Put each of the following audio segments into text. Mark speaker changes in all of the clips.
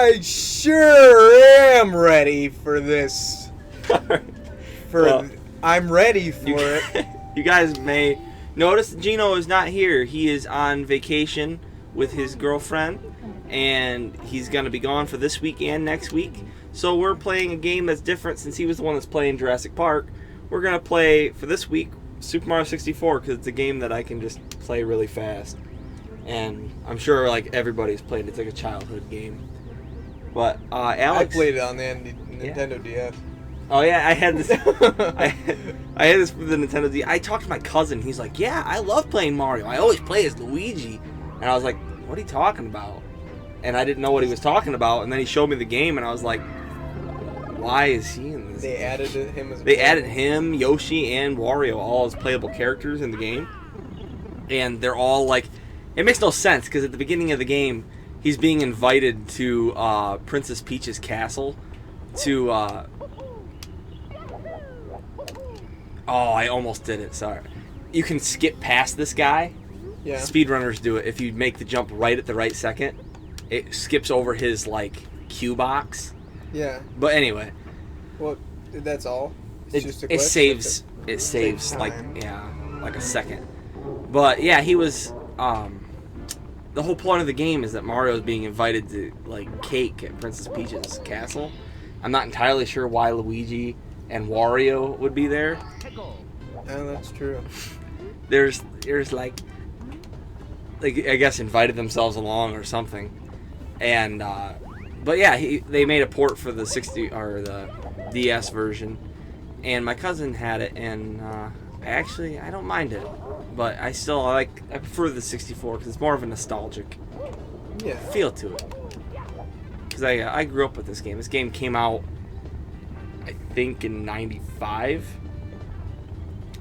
Speaker 1: I sure am ready for this. I'm ready for it.
Speaker 2: You guys may notice Geno is not here. He is on vacation with his girlfriend, and he's going to be gone for this week and next week. So we're playing a game that's different since he was the one that's playing Jurassic Park. We're going to play, for this week, Super Mario 64, because it's a game that I can just play really fast. And I'm sure like everybody's played it. It's like a childhood game. But Alex...
Speaker 1: I played it on the Nintendo DS.
Speaker 2: Oh yeah, I had this. I had this for the Nintendo DS. I talked to my cousin. He's like, "Yeah, I love playing Mario. I always play as Luigi." And I was like, "What are you talking about?" And I didn't know what he was talking about. And then he showed me the game, and I was like, "Why is he in this?"
Speaker 1: They added him as.
Speaker 2: They added him, Yoshi, and Wario all as playable characters in the game, and they're all like, it makes no sense because at the beginning of the game, he's being invited to Princess Peach's castle to. Oh, I almost did it. Sorry. You can skip past this guy.
Speaker 1: Yeah.
Speaker 2: Speedrunners do it. If you make the jump right at the right second, it skips over his like cue box.
Speaker 1: Yeah.
Speaker 2: But anyway.
Speaker 1: Well, that's all. It's just a glitch?
Speaker 2: It saves like a second. But yeah, he was. The whole point of the game is that Mario is being invited to like cake at Princess Peach's castle. I'm not entirely sure why Luigi and Wario would be there.
Speaker 1: Oh, that's true.
Speaker 2: There's like I guess invited themselves along or something, and but yeah, they made a port for the 60 or the DS version, and my cousin had it, and I don't mind it, but I prefer the 64 because it's more of a nostalgic feel to it. Because I grew up with this game. This game came out, I think, in '95.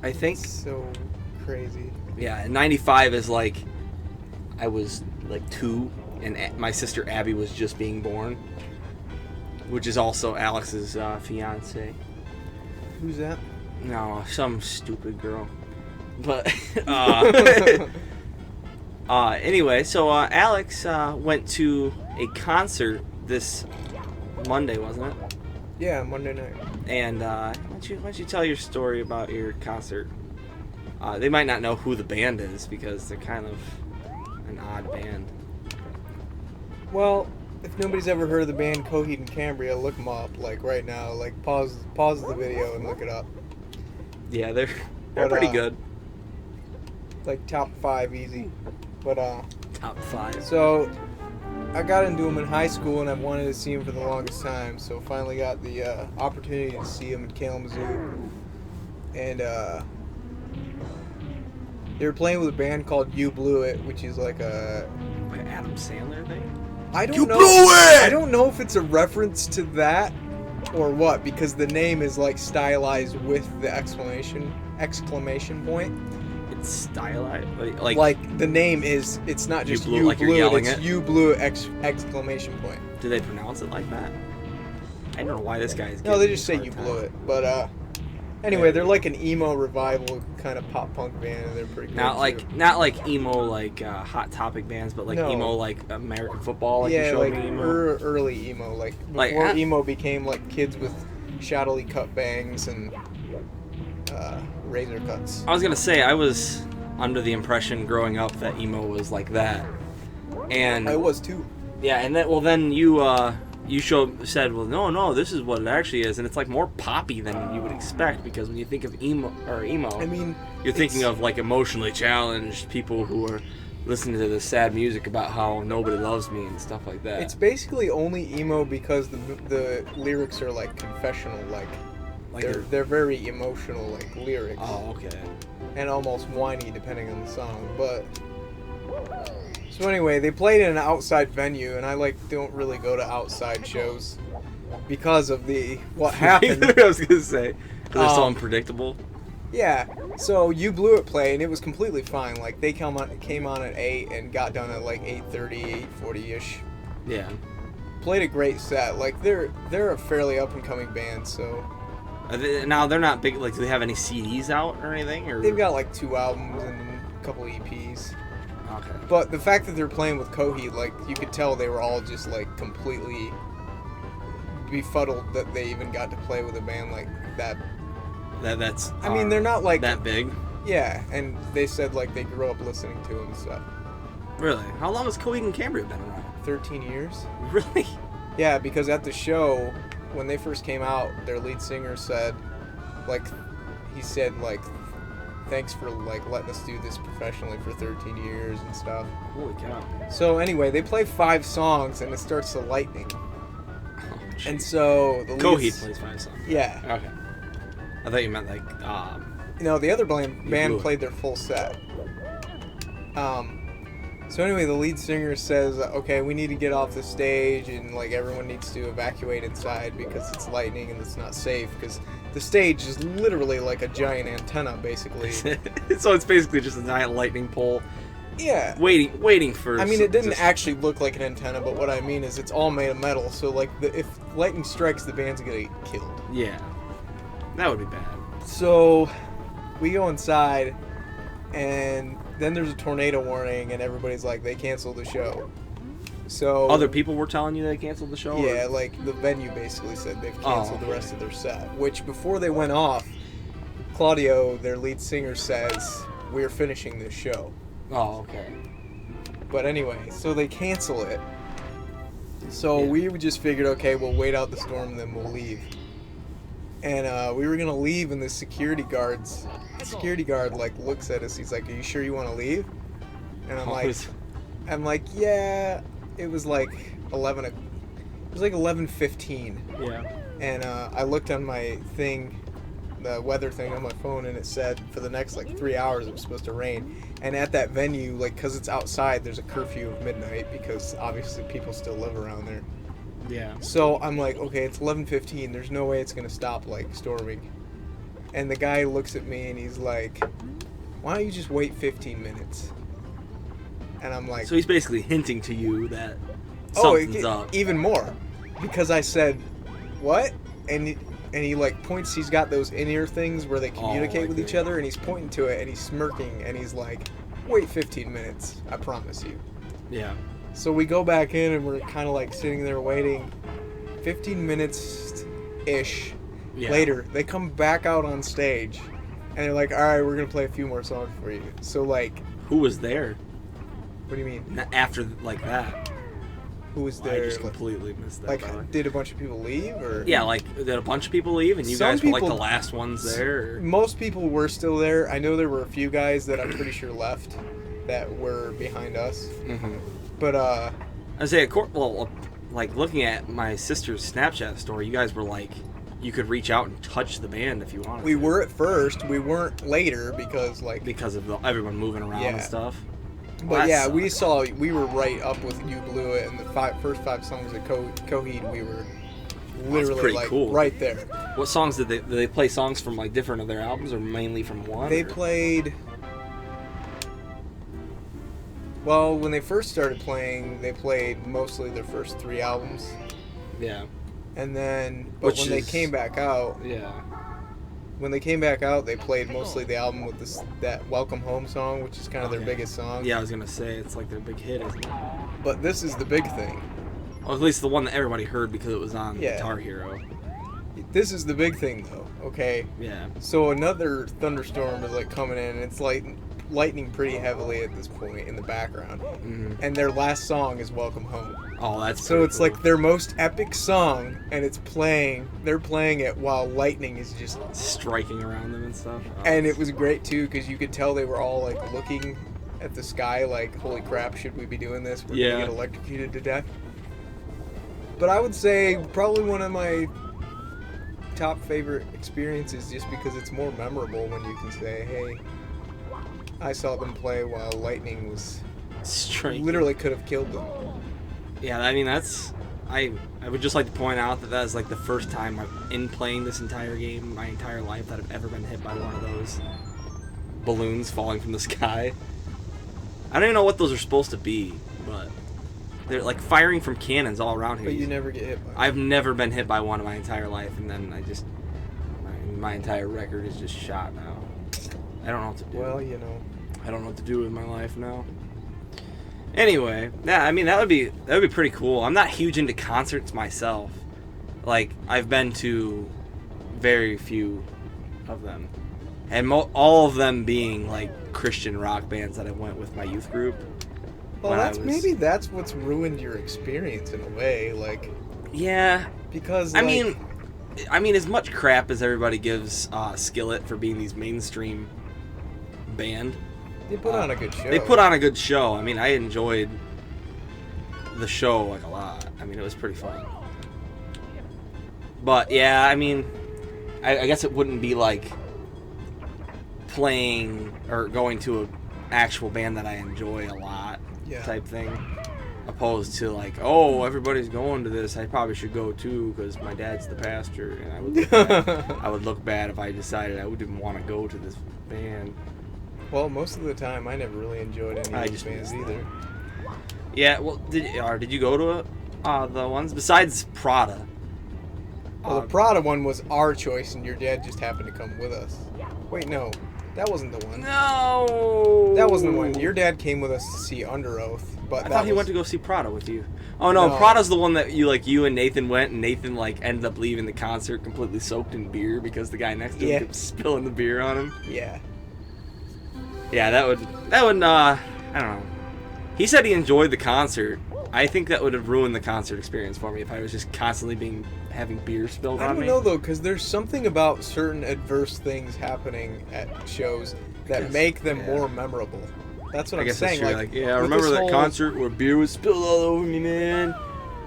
Speaker 2: I think.
Speaker 1: So crazy.
Speaker 2: Yeah, and '95 is like I was like 2, and my sister Abby was just being born, which is also Alex's fiance.
Speaker 1: Who's that?
Speaker 2: No, some stupid girl. But anyway, so Alex went to a concert this Monday, wasn't it?
Speaker 1: Yeah, Monday night.
Speaker 2: And why don't you tell your story about your concert? They might not know who the band is because they're kind of an odd band.
Speaker 1: Well, if nobody's ever heard of the band Coheed and Cambria, look them up. Like right now, like pause the video and look it up.
Speaker 2: Yeah, they're pretty good.
Speaker 1: Like top 5 easy, but
Speaker 2: top 5.
Speaker 1: So I got into them in high school, and I've wanted to see them for the longest time. So finally got the opportunity to see them in Kalamazoo, and they were playing with a band called You Blew It, which is like a
Speaker 2: Adam Sandler thing.
Speaker 1: I don't
Speaker 2: you
Speaker 1: know.
Speaker 2: Blew It!
Speaker 1: I don't know if it's a reference to that or what, because the name is like stylized with the exclamation point.
Speaker 2: It's stylized,
Speaker 1: like the name is. It's not just
Speaker 2: you blew like you're yelling
Speaker 1: it's
Speaker 2: it.
Speaker 1: You Blew It exclamation point.
Speaker 2: Do they pronounce it like that? I don't know why this guy is.
Speaker 1: No, they just say You Blew It. But anyway, they're like an emo revival kind of pop punk band, and they're pretty good.
Speaker 2: Not like emo like Hot Topic bands, but like emo like American football. Like you showed me emo.
Speaker 1: Early emo, like before emo became like kids with shoddily cut bangs and razor cuts.
Speaker 2: I was gonna say I was under the impression growing up that emo was like that, and
Speaker 1: I was too.
Speaker 2: Yeah, and then you said, well, no, this is what it actually is, and it's like more poppy than you would expect, because when you think of emo,
Speaker 1: I mean,
Speaker 2: you're thinking of like emotionally challenged people who are listening to this sad music about how nobody loves me and stuff like that.
Speaker 1: It's basically only emo because the lyrics are like confessional, like they're very emotional, like lyrics.
Speaker 2: Oh, okay.
Speaker 1: And almost whiny depending on the song, but. So anyway, they played in an outside venue, and I don't really go to outside shows because of what happened.
Speaker 2: I was gonna say, because they're so unpredictable.
Speaker 1: Yeah. So You Blew It played, and it was completely fine. Like they came on at 8 and got done at like 8:30, 8:40ish.
Speaker 2: Yeah.
Speaker 1: Played a great set. Like they're a fairly up and coming band, so.
Speaker 2: Now they're not big. Like, do they have any CDs out or anything? Or
Speaker 1: they've got like 2 albums and a couple EPs.
Speaker 2: Okay.
Speaker 1: But the fact that they're playing with Coheed, like, you could tell they were all just, like, completely befuddled that they even got to play with a band like that.
Speaker 2: That's.
Speaker 1: I mean, they're not, like...
Speaker 2: that big.
Speaker 1: Yeah, and they said, like, they grew up listening to him and stuff.
Speaker 2: Really? How long has Coheed and Cambria been around?
Speaker 1: 13 years.
Speaker 2: Really?
Speaker 1: Yeah, because at the show, when they first came out, their lead singer said, like, he said, like, thanks for, like, letting us do this professionally for 13 years and stuff.
Speaker 2: Holy cow.
Speaker 1: So anyway, they play 5 songs and it starts to lightning.
Speaker 2: Oh,
Speaker 1: And so the
Speaker 2: Coheed plays 5 songs.
Speaker 1: Yeah.
Speaker 2: Okay. I thought you meant like
Speaker 1: No, the other band
Speaker 2: blew it.
Speaker 1: played their full set. So anyway, the lead singer says, okay, we need to get off the stage and, like, everyone needs to evacuate inside because it's lightning and it's not safe because the stage is literally like a giant antenna, basically.
Speaker 2: So it's basically just a giant lightning pole.
Speaker 1: Yeah.
Speaker 2: Waiting for.
Speaker 1: I mean, it didn't actually look like an antenna, but what I mean is it's all made of metal, so, like, if lightning strikes, the band's gonna get killed.
Speaker 2: Yeah. That would be bad.
Speaker 1: So we go inside, and then there's a tornado warning, and everybody's like, they canceled the show. So
Speaker 2: Other people were telling you they canceled the show?
Speaker 1: yeah,
Speaker 2: Or?
Speaker 1: like the venue basically said they've canceled the
Speaker 2: okay.
Speaker 1: rest of their set. Which before they went off, Claudio, their lead singer, says we're finishing this show.
Speaker 2: Oh, okay.
Speaker 1: But anyway, so they cancel it. So
Speaker 2: Yeah.
Speaker 1: we just figured, okay, we'll wait out the storm, then we'll leave. And we were gonna leave, and the security guard like looks at us. He's like, "Are you sure you want to leave?" And I'm like, "Yeah." It was like 11. It was like 11:15.
Speaker 2: Yeah.
Speaker 1: And I looked on my thing, the weather thing on my phone, and it said for the next like 3 hours it was supposed to rain. And at that venue, like, because it's outside, there's a curfew of midnight because obviously people still live around there.
Speaker 2: Yeah.
Speaker 1: So I'm like, okay, it's 11:15. There's no way it's gonna stop, like, storming. And the guy looks at me and he's like, "Why don't you just wait 15 minutes?" And I'm like,
Speaker 2: So he's basically hinting to you that something's up.
Speaker 1: even more, because I said, "What?" And he like points. He's got those in-ear things where they communicate
Speaker 2: like
Speaker 1: with each other, and he's pointing to it and he's smirking and he's like, "Wait 15 minutes. I promise you."
Speaker 2: Yeah.
Speaker 1: So we go back in and we're kind of like sitting there waiting. 15 minutes ish
Speaker 2: Yeah.
Speaker 1: later, they come back out on stage and they're like, "All right, we're going to play a few more songs for you." So, like,
Speaker 2: Who was there
Speaker 1: what do you mean?
Speaker 2: after like that?
Speaker 1: Who was
Speaker 2: I
Speaker 1: there?
Speaker 2: just completely missed that.
Speaker 1: Like,
Speaker 2: by the way.
Speaker 1: did a bunch of people leave? Or
Speaker 2: Yeah, like did a bunch of people leave and you
Speaker 1: Some
Speaker 2: guys were like
Speaker 1: people-
Speaker 2: the last ones there? Or?
Speaker 1: Most people were still there. I know there were a few guys that I'm pretty sure left that were behind us.
Speaker 2: Mm-hmm.
Speaker 1: But,
Speaker 2: I say, well, like looking at my sister's Snapchat story, you guys were like, you could reach out and touch the band if you wanted.
Speaker 1: we
Speaker 2: to.
Speaker 1: were at first. We weren't later because, like...
Speaker 2: because of everyone moving around
Speaker 1: Yeah.
Speaker 2: and stuff.
Speaker 1: But
Speaker 2: Well, that
Speaker 1: yeah, we
Speaker 2: sucks.
Speaker 1: we were right up with You Blew It, and the first 5 songs of Coheed, we were literally
Speaker 2: pretty
Speaker 1: like
Speaker 2: cool.
Speaker 1: right there.
Speaker 2: What songs did they play? Songs from like different of their albums, or mainly from one?
Speaker 1: They
Speaker 2: or?
Speaker 1: played. Well, when they first started playing, they played mostly their first 3 albums,
Speaker 2: Yeah.
Speaker 1: and then but
Speaker 2: Which
Speaker 1: when they
Speaker 2: is-
Speaker 1: came back out,
Speaker 2: Yeah.
Speaker 1: they played mostly the album with that Welcome Home song, which is kind of their
Speaker 2: Okay.
Speaker 1: biggest song.
Speaker 2: Yeah, I was gonna say it's like their big hit, isn't it?
Speaker 1: But this is the big thing.
Speaker 2: Or at least the one that everybody heard because it was on
Speaker 1: Yeah.
Speaker 2: Guitar Hero.
Speaker 1: This is the big thing, though. Okay.
Speaker 2: Yeah.
Speaker 1: So another thunderstorm is like coming in, and it's like lightning pretty heavily at this point in the background.
Speaker 2: Mm-hmm.
Speaker 1: And their last song is Welcome Home.
Speaker 2: Oh, that's
Speaker 1: So
Speaker 2: pretty
Speaker 1: it's
Speaker 2: cool.
Speaker 1: like their most epic song, and it's playing. They're playing it while lightning is just.
Speaker 2: striking around them and stuff. Oh,
Speaker 1: And it was great too, because you could tell they were all like looking at the sky, like, "Holy crap! Should we be doing this? We're
Speaker 2: Yeah.
Speaker 1: gonna get electrocuted to death." But I would say probably one of my top favorite experiences, just because it's more memorable when you can say, "Hey, I saw them play while lightning was
Speaker 2: striking.
Speaker 1: literally could have killed them."
Speaker 2: Yeah, I mean that's. I would just like to point out that is like the first time in playing this entire game, my entire life, that I've ever been hit by one of those balloons falling from the sky. I don't even know what those are supposed to be, but they're like firing from cannons all around here.
Speaker 1: But you never get hit by them.
Speaker 2: I've never been hit by one in my entire life, and then my entire record is just shot now. I don't know what to do.
Speaker 1: Well, you know.
Speaker 2: I don't know what to do with my life now. Anyway, yeah, I mean that would be pretty cool. I'm not huge into concerts myself. Like I've been to very few of them, and all of them being like Christian rock bands that I went with my youth group.
Speaker 1: Well, maybe that's what's ruined your experience in a way, like.
Speaker 2: Yeah.
Speaker 1: Because
Speaker 2: I mean, as much crap as everybody gives Skillet for being these mainstream band,
Speaker 1: they put on a good show.
Speaker 2: They put on a good show. I mean, I enjoyed the show like a lot. I mean, it was pretty fun. But yeah, I mean, I guess it wouldn't be like playing or going to an actual band that I enjoy a lot type thing. Opposed to like, oh, everybody's going to this, I probably should go too because my dad's the pastor, and I would look bad if I decided I didn't want to go to this band.
Speaker 1: Well, most of the time, I never really enjoyed any of these bands either.
Speaker 2: Yeah, well, did you go to the ones besides Prada?
Speaker 1: Well, the Prada one was our choice, and your dad just happened to come with us. Wait, no, that wasn't the one.
Speaker 2: No,
Speaker 1: that wasn't the one. Your dad came with us to see Under Oath. But
Speaker 2: I thought he went to go see Prada with you. Oh no, Prada's the one that you and Nathan went, and Nathan like ended up leaving the concert completely soaked in beer because the guy next to him kept spilling the beer on him.
Speaker 1: Yeah.
Speaker 2: Yeah, that would I don't know. He said he enjoyed the concert. I think that would have ruined the concert experience for me if I was just constantly having beer spilled on me.
Speaker 1: I don't know though, because there's something about certain adverse things happening at shows that make them more memorable. That's what I'm saying.
Speaker 2: Like, I remember that concert where beer was spilled all over me, man.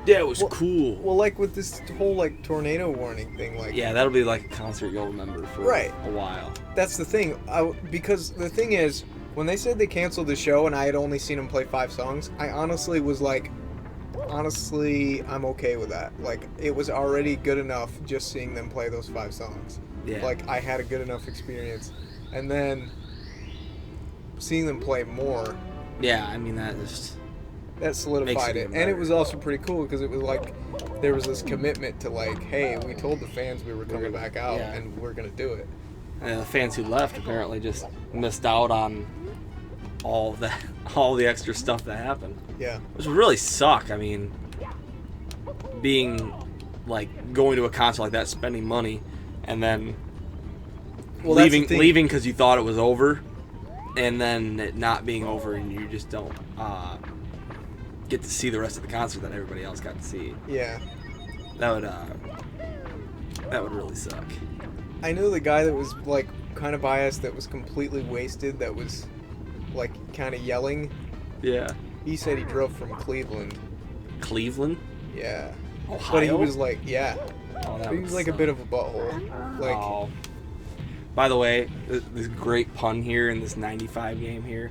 Speaker 2: That was cool.
Speaker 1: Well, like with this whole like tornado warning thing, like
Speaker 2: that'll be like a concert you'll remember for a while.
Speaker 1: That's the thing, because the thing is, when they said they canceled the show and I had only seen them play 5 songs, I honestly was like, I'm okay with that. Like, it was already good enough just seeing them play those 5 songs.
Speaker 2: Yeah.
Speaker 1: Like, I had a good enough experience, and then seeing them play more.
Speaker 2: Yeah, I mean that
Speaker 1: solidified it, and it was also pretty cool because it was like there was this commitment to like, hey, we told the fans we were coming back out, and we're gonna do it.
Speaker 2: And the fans who left apparently just missed out on all the extra stuff that happened.
Speaker 1: Yeah,
Speaker 2: which would really suck. I mean, being like going to a concert like that, spending money, and then leaving because you thought it was over. And then it not being over, and you just don't get to see the rest of the concert that everybody else got to see.
Speaker 1: Yeah,
Speaker 2: that would really suck.
Speaker 1: I knew the guy that was like kind of biased, that was completely wasted, that was like kind of yelling.
Speaker 2: Yeah.
Speaker 1: He said he drove from Cleveland.
Speaker 2: Cleveland?
Speaker 1: Yeah.
Speaker 2: Ohio?
Speaker 1: But he was like,
Speaker 2: Oh,
Speaker 1: he was like a bit of a butthole. Like.
Speaker 2: Oh. By the way, this great pun here in this 95 game here.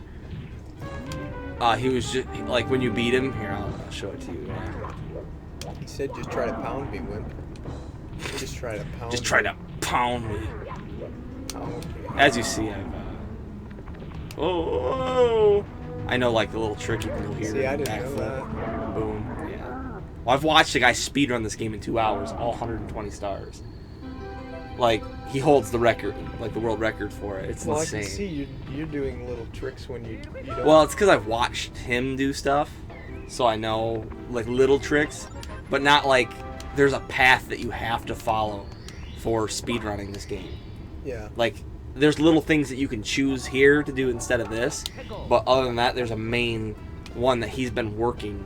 Speaker 2: He was just like when you beat him. Here, I'll show it to you.
Speaker 1: He said, "Just try to pound me, wimp. Just try to pound.
Speaker 2: Just try to pound me."
Speaker 1: Oh,
Speaker 2: as you see, I've. I know like the little trick you can go here.
Speaker 1: See, I didn't know that.
Speaker 2: Boom. Yeah. Well, I've watched a guy speedrun this game in 2 hours, all 120 stars. Like, he holds the record, like the world record for it. It's insane.
Speaker 1: I can see you're doing little tricks when you don't.
Speaker 2: Well, it's because I've watched him do stuff, so I know, like, little tricks, but not like there's a path that you have to follow for speedrunning this game.
Speaker 1: Yeah.
Speaker 2: Like, there's little things that you can choose here to do instead of this, but other than that, there's a main one that he's been working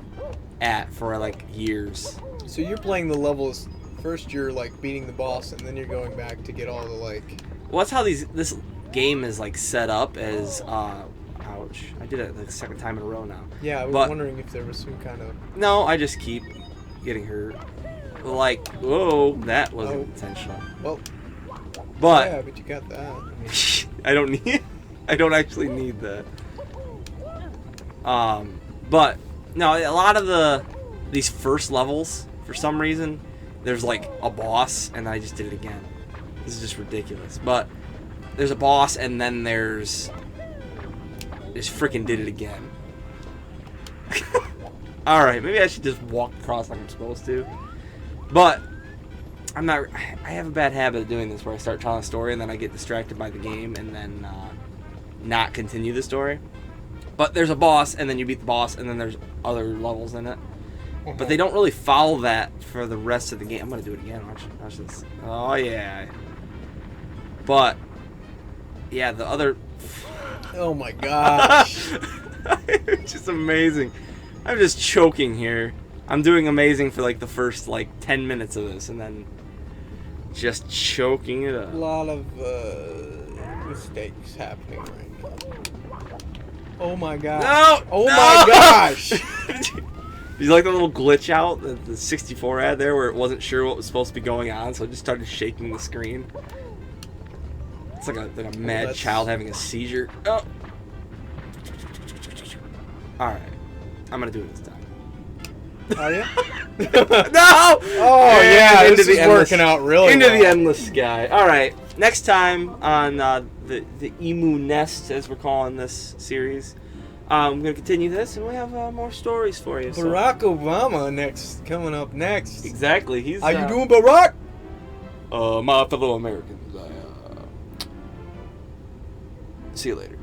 Speaker 2: at for, like, years.
Speaker 1: So you're playing the levels. First you're like beating the boss, and then you're going back to get all the like.
Speaker 2: Well, that's how this game is like set up as. Ouch! I did it the second time in a row now.
Speaker 1: Yeah, I was wondering if there was some kind of.
Speaker 2: No, I just keep getting hurt. Like, whoa, that wasn't intentional.
Speaker 1: Well.
Speaker 2: But.
Speaker 1: Yeah, but you got that. I mean,
Speaker 2: I don't need. I don't actually need that. But no, a lot of these first levels, for some reason, there's like a boss, and I just did it again. This is just ridiculous. But there's a boss, and then there's just freaking did it again. All right, maybe I should just walk across like I'm supposed to. But I'm not. I have a bad habit of doing this, where I start telling a story, and then I get distracted by the game, and then not continue the story. But there's a boss, and then you beat the boss, and then there's other levels in it. But they don't really follow that for the rest of the game. I'm gonna do it again. Watch this. Oh yeah. But yeah, the other.
Speaker 1: Oh my gosh.
Speaker 2: It's just amazing. I'm just choking here. I'm doing amazing for like the first like 10 minutes of this, and then just choking it up.
Speaker 1: A lot of mistakes happening right now. Oh my gosh.
Speaker 2: No!
Speaker 1: Oh
Speaker 2: No!
Speaker 1: my gosh.
Speaker 2: You like the little glitch out that the 64 had there where it wasn't sure what was supposed to be going on, so it just started shaking the screen. It's like a mad child having a seizure. Oh. Alright. I'm gonna do it this time.
Speaker 1: Are you?
Speaker 2: No!
Speaker 1: Oh yeah, this is working out really
Speaker 2: Into
Speaker 1: well.
Speaker 2: the endless sky. Alright. Next time on the Emu Nest, as we're calling this series, I'm going to continue this, and we have more stories for you. So.
Speaker 1: Barack Obama coming up next.
Speaker 2: Exactly. He's.
Speaker 1: How you doing, Barack?
Speaker 2: My fellow Americans. See you later.